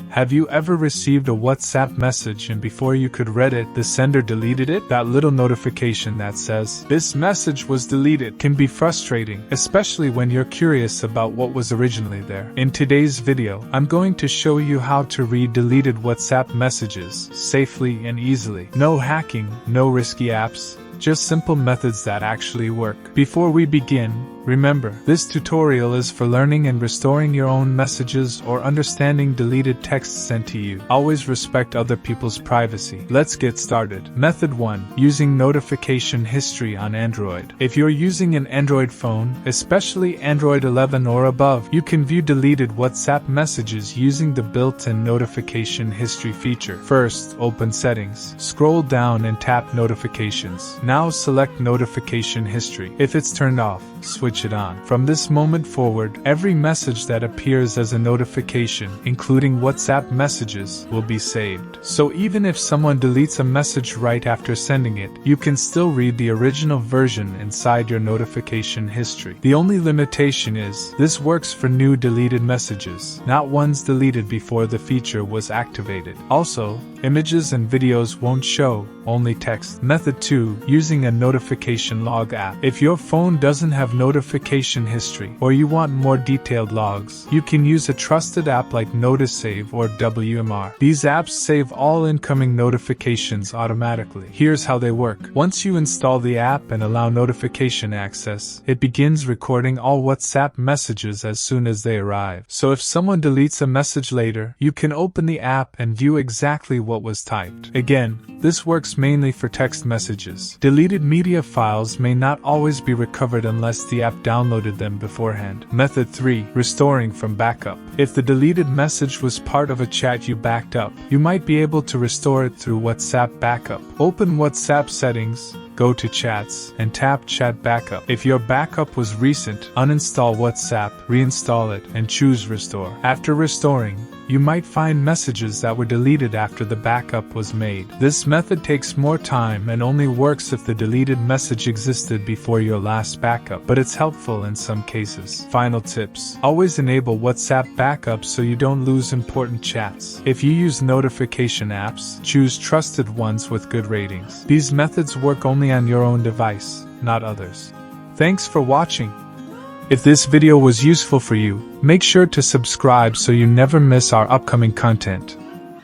Have you ever received a WhatsApp message and before you could read it, the sender deleted it? That little notification that says, "This message was deleted," can be frustrating, especially when you're curious about what was originally there. In today's video, I'm going to show you how to read deleted WhatsApp messages safely and easily. No hacking, no risky apps, just simple methods that actually work. Before we begin, remember, this tutorial is for learning and restoring your own messages or understanding deleted texts sent to you. Always respect other people's privacy. Let's get started. Method 1. Using notification history on Android. If you're using an Android phone, especially Android 11 or above, you can view deleted WhatsApp messages using the built-in notification history feature. First, open Settings. Scroll down and tap Notifications. Now select Notification History. If it's turned off, switch it on. From this moment forward, every message that appears as a notification, including WhatsApp messages, will be saved. So even if someone deletes a message right after sending it, you can still read the original version inside your notification history. The only limitation is, this works for new deleted messages, not ones deleted before the feature was activated. Also, images and videos won't show, only text. Method 2. Using a notification log app. If your phone doesn't have notification history, or you want more detailed logs, you can use a trusted app like NoticeSave or WMR. These apps save all incoming notifications automatically. Here's how they work. Once you install the app and allow notification access, it begins recording all WhatsApp messages as soon as they arrive. So if someone deletes a message later, you can open the app and view exactly what was typed. Again, this works mainly for text messages. Deleted media files may not always be recovered unless the app downloaded them beforehand. Method 3. Restoring from backup. If the deleted message was part of a chat you backed up, you might be able to restore it through WhatsApp Backup. Open WhatsApp Settings, go to Chats, and tap Chat Backup. If your backup was recent, uninstall WhatsApp, reinstall it, and choose Restore. After restoring, you might find messages that were deleted after the backup was made. This method takes more time and only works if the deleted message existed before your last backup, but it's helpful in some cases. Final tips. Always enable WhatsApp backup so you don't lose important chats. If you use notification apps, choose trusted ones with good ratings. These methods work only on your own device, not others. Thanks for watching. If this video was useful for you, make sure to subscribe so you never miss our upcoming content.